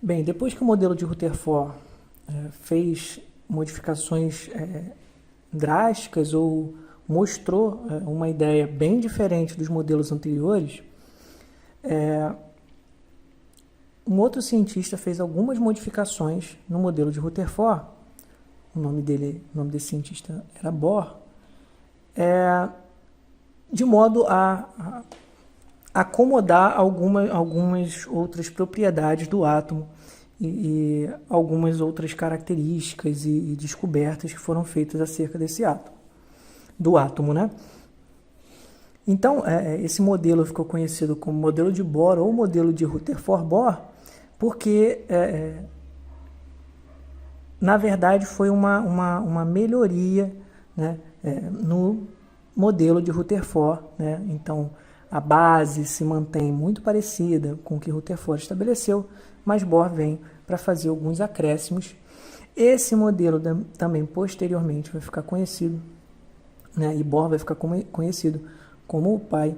Bem, depois que o modelo de Rutherford fez modificações drásticas ou mostrou uma ideia bem diferente dos modelos anteriores, um outro cientista fez algumas modificações no modelo de Rutherford. O nome desse cientista era Bohr, de modo a acomodar algumas outras propriedades do átomo e algumas outras características e descobertas que foram feitas acerca do átomo, né? Então, esse modelo ficou conhecido como modelo de Bohr ou modelo de Rutherford-Bohr, porque, na verdade, foi uma melhoria, né, no modelo de Rutherford, né? Então, a base se mantém muito parecida com o que Rutherford estabeleceu, mas Bohr vem para fazer alguns acréscimos. Esse modelo também posteriormente vai ficar conhecido, né, e Bohr vai ficar conhecido como o pai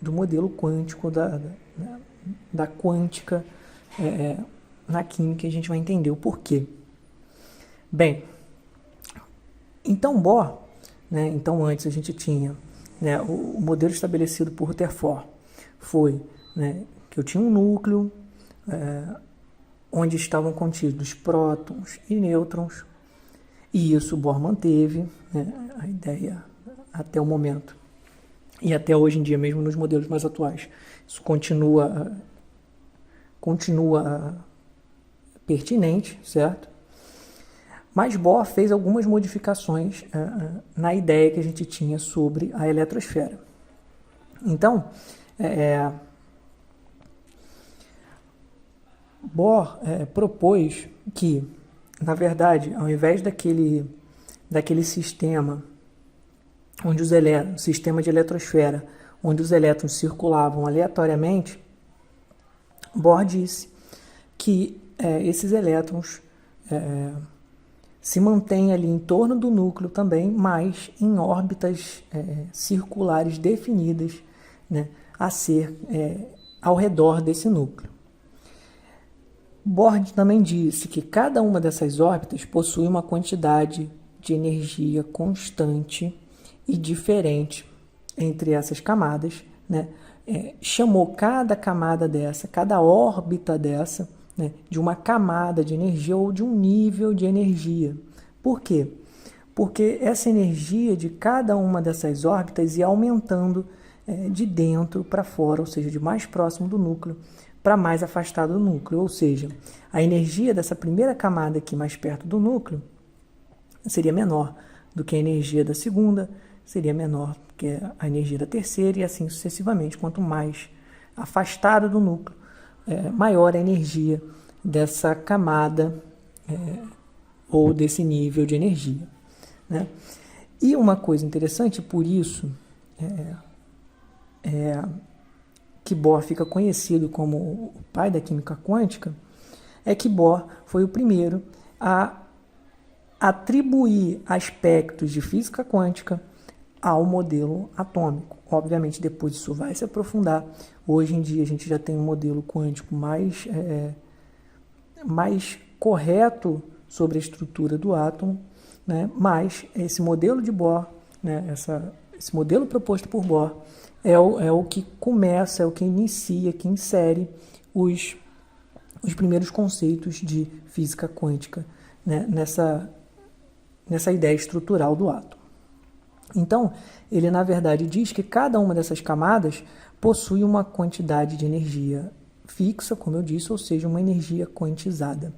do modelo quântico, da quântica na química, e a gente vai entender o porquê. Bem, então Bohr, né, então antes a gente tinha, né, o modelo estabelecido por Rutherford foi, né, que eu tinha um núcleo onde estavam contidos prótons e nêutrons, e isso Bohr manteve, né, a ideia até o momento, e até hoje em dia, mesmo nos modelos mais atuais, isso continua pertinente, certo? Mas Bohr fez algumas modificações na ideia que a gente tinha sobre a eletrosfera. Então, Bohr propôs que, na verdade, ao invés daquele sistema onde sistema de eletrosfera, onde os elétrons circulavam aleatoriamente, Bohr disse que esses elétrons se mantêm ali em torno do núcleo também, mas em órbitas circulares definidas, né, ao redor desse núcleo. Bohr também disse que cada uma dessas órbitas possui uma quantidade de energia constante e diferente entre essas camadas, né? Chamou cada camada dessa, cada órbita dessa, né, de uma camada de energia ou de um nível de energia. Por quê? Porque essa energia de cada uma dessas órbitas ia aumentando de dentro para fora, ou seja, de mais próximo do núcleo para mais afastado do núcleo. Ou seja, a energia dessa primeira camada aqui mais perto do núcleo seria menor do que a energia da segunda, seria menor que a energia da terceira, e assim sucessivamente. Quanto mais afastado do núcleo, maior a energia dessa camada ou desse nível de energia, né? E uma coisa interessante, por isso que Bohr fica conhecido como o pai da química quântica, é que Bohr foi o primeiro a atribuir aspectos de física quântica ao modelo atômico. Obviamente, depois isso vai se aprofundar. Hoje em dia, a gente já tem um modelo quântico mais correto sobre a estrutura do átomo, né? Mas esse modelo de Bohr, né, esse modelo proposto por Bohr, é o que começa, é o que inicia, que insere os primeiros conceitos de física quântica, né, nessa ideia estrutural do átomo. Então, ele na verdade diz que cada uma dessas camadas possui uma quantidade de energia fixa, como eu disse, ou seja, uma energia quantizada.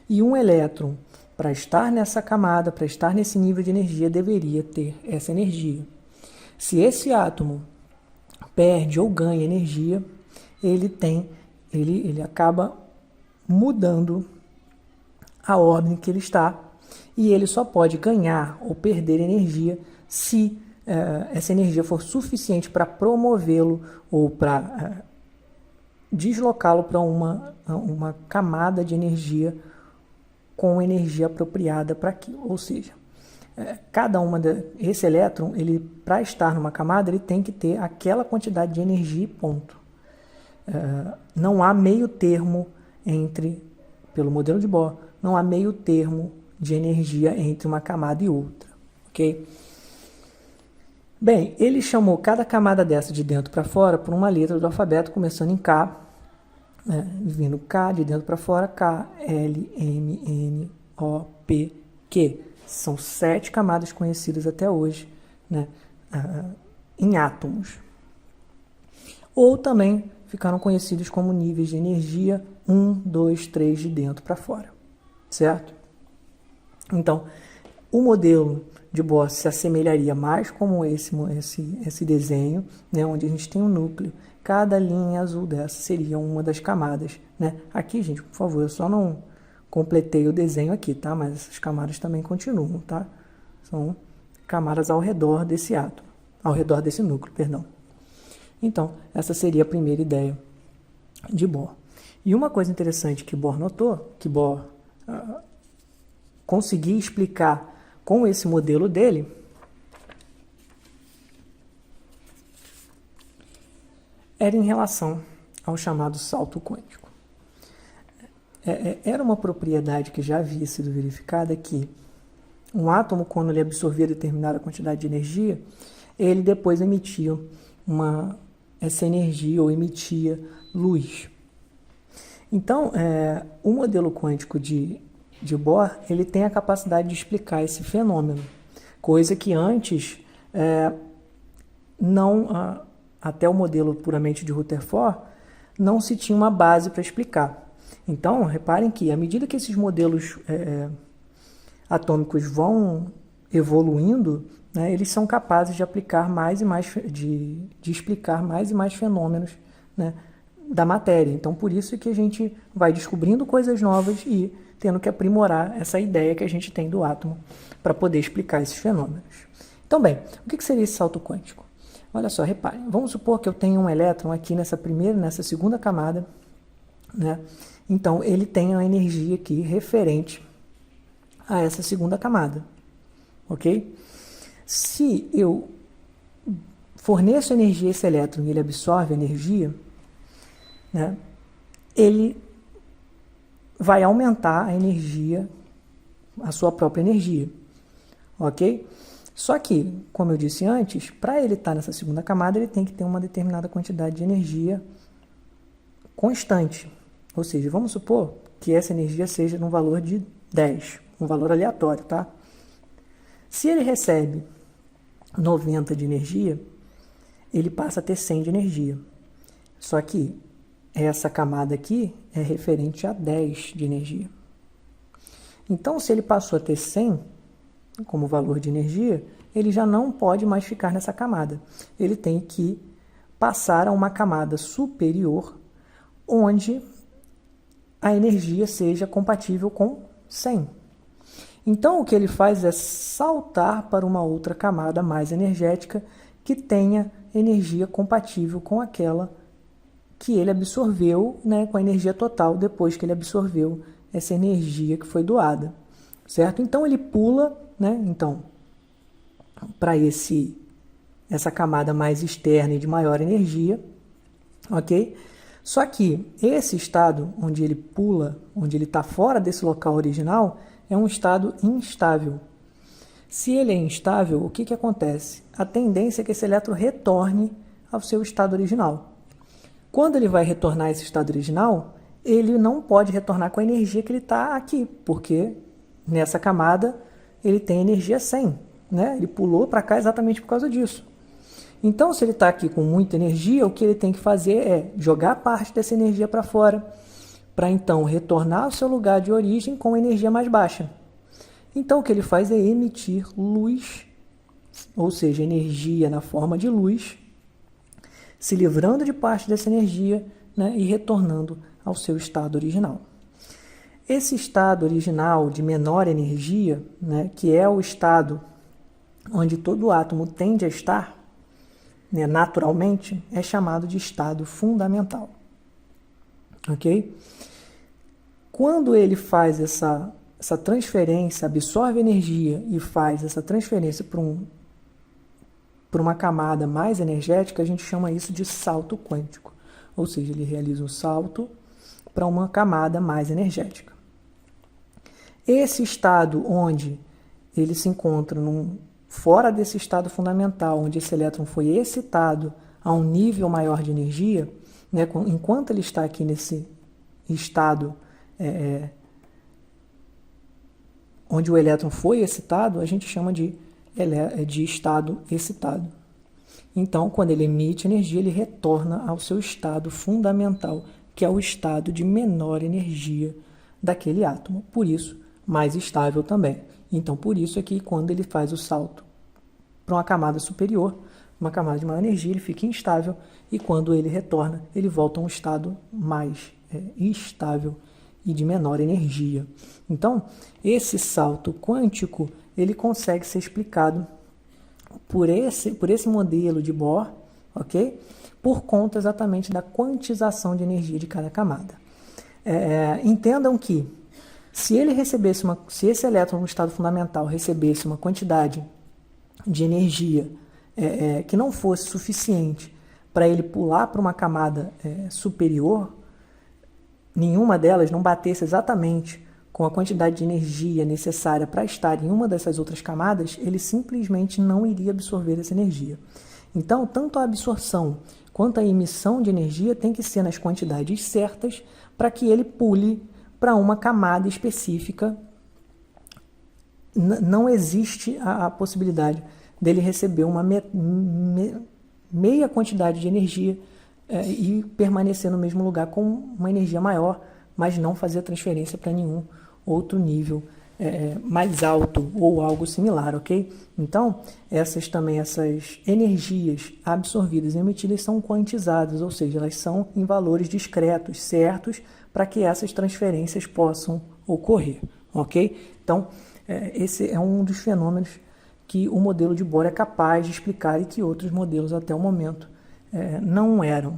E um elétron, para estar nessa camada, para estar nesse nível de energia, deveria ter essa energia. Se esse átomo perde ou ganha energia, ele acaba mudando a ordem que ele está, e ele só pode ganhar ou perder energia se essa energia for suficiente para promovê-lo ou para deslocá-lo para uma camada de energia com energia apropriada para aquilo. Ou seja, esse elétron, para estar numa camada, ele tem que ter aquela quantidade de energia e ponto. Não há meio termo pelo modelo de Bohr, não há meio termo de energia entre uma camada e outra, ok? Bem, ele chamou cada camada dessa de dentro para fora por uma letra do alfabeto, começando em K, né, vindo K de dentro para fora, K, L, M, N, O, P, Q. São 7 camadas conhecidas até hoje, né, em átomos. Ou também ficaram conhecidos como níveis de energia 1, 2, 3 de dentro para fora, certo? Então, o modelo de Bohr se assemelharia mais como esse desenho, né, onde a gente tem um núcleo. Cada linha azul dessa seria uma das camadas, né? Aqui, gente, por favor, eu só não completei o desenho aqui, tá? Mas essas camadas também continuam, tá? São camadas ao redor desse átomo, ao redor desse núcleo, perdão. Então, essa seria a primeira ideia de Bohr. E uma coisa interessante que Bohr notou, que Bohr conseguia explicar com esse modelo dele, era em relação ao chamado salto quântico. Era uma propriedade que já havia sido verificada que um átomo, quando ele absorvia determinada quantidade de energia, ele depois emitia essa energia ou emitia luz. Então, o modelo quântico de Bohr, ele tem a capacidade de explicar esse fenômeno, coisa que antes até o modelo puramente de Rutherford, não se tinha uma base para explicar. Então, reparem que, à medida que esses modelos atômicos vão evoluindo, né, eles são capazes de aplicar mais e mais, de explicar mais e mais fenômenos, né, da matéria. Então, por isso que a gente vai descobrindo coisas novas e tendo que aprimorar essa ideia que a gente tem do átomo para poder explicar esses fenômenos. Então, bem, o que seria esse salto quântico? Olha só, reparem, vamos supor que eu tenho um elétron aqui nessa segunda camada, né? Então, ele tem a energia aqui referente a essa segunda camada, ok? Se eu forneço energia a esse elétron e ele absorve energia, né, ele vai aumentar a energia, a sua própria energia, ok? Só que, como eu disse antes, para ele estar nessa segunda camada, ele tem que ter uma determinada quantidade de energia constante. Ou seja, vamos supor que essa energia seja no valor de 10, um valor aleatório, tá? Se ele recebe 90 de energia, ele passa a ter 100 de energia. Só que essa camada aqui é referente a 10 de energia. Então, se ele passou a ter 100 como valor de energia, ele já não pode mais ficar nessa camada. Ele tem que passar a uma camada superior, onde a energia seja compatível com 100. Então, o que ele faz é saltar para uma outra camada mais energética que tenha energia compatível com aquela que ele absorveu, né, com a energia total depois que ele absorveu essa energia que foi doada, certo? Então, ele pula, né, para essa camada mais externa e de maior energia, ok? Só que esse estado onde ele pula, onde ele está fora desse local original, é um estado instável. Se ele é instável, o que acontece? A tendência é que esse elétron retorne ao seu estado original. Quando ele vai retornar a esse estado original, ele não pode retornar com a energia que ele está aqui, porque nessa camada ele tem energia 100, né? Ele pulou para cá exatamente por causa disso. Então, se ele está aqui com muita energia, o que ele tem que fazer é jogar parte dessa energia para fora, para então retornar ao seu lugar de origem com energia mais baixa. Então, o que ele faz é emitir luz, ou seja, energia na forma de luz, se livrando de parte dessa energia, né, e retornando ao seu estado original. Esse estado original de menor energia, né, que é o estado onde todo átomo tende a estar, né, naturalmente, é chamado de estado fundamental. Ok? Quando ele faz essa transferência, absorve energia e faz essa transferência para uma camada mais energética, a gente chama isso de salto quântico. Ou seja, ele realiza um salto para uma camada mais energética. Esse estado onde ele se encontra fora desse estado fundamental, onde esse elétron foi excitado a um nível maior de energia, né, enquanto ele está aqui nesse estado onde o elétron foi excitado, a gente chama de estado excitado. Então, quando ele emite energia, ele retorna ao seu estado fundamental, que é o estado de menor energia daquele átomo. Por isso, mais estável também. Então, por isso é que quando ele faz o salto para uma camada superior, uma camada de maior energia, ele fica instável, e quando ele retorna, ele volta a um estado mais estável e de menor energia. Então, esse salto quântico, ele consegue ser explicado por esse modelo de Bohr, ok? Por conta exatamente da quantização de energia de cada camada. Entendam que se esse elétron no estado fundamental recebesse uma quantidade de energia que não fosse suficiente para ele pular para uma camada superior, nenhuma delas não batesse exatamente com a quantidade de energia necessária para estar em uma dessas outras camadas, ele simplesmente não iria absorver essa energia. Então, tanto a absorção quanto a emissão de energia tem que ser nas quantidades certas para que ele pule para uma camada específica. Não existe a possibilidade dele receber uma meia quantidade de energia e permanecer no mesmo lugar com uma energia maior, mas não fazer a transferência para nenhum outro nível mais alto ou algo similar, ok? Então, essas energias absorvidas e emitidas são quantizadas, ou seja, elas são em valores discretos, certos, para que essas transferências possam ocorrer, ok? Então, esse é um dos fenômenos que o modelo de Bohr é capaz de explicar e que outros modelos até o momento não eram.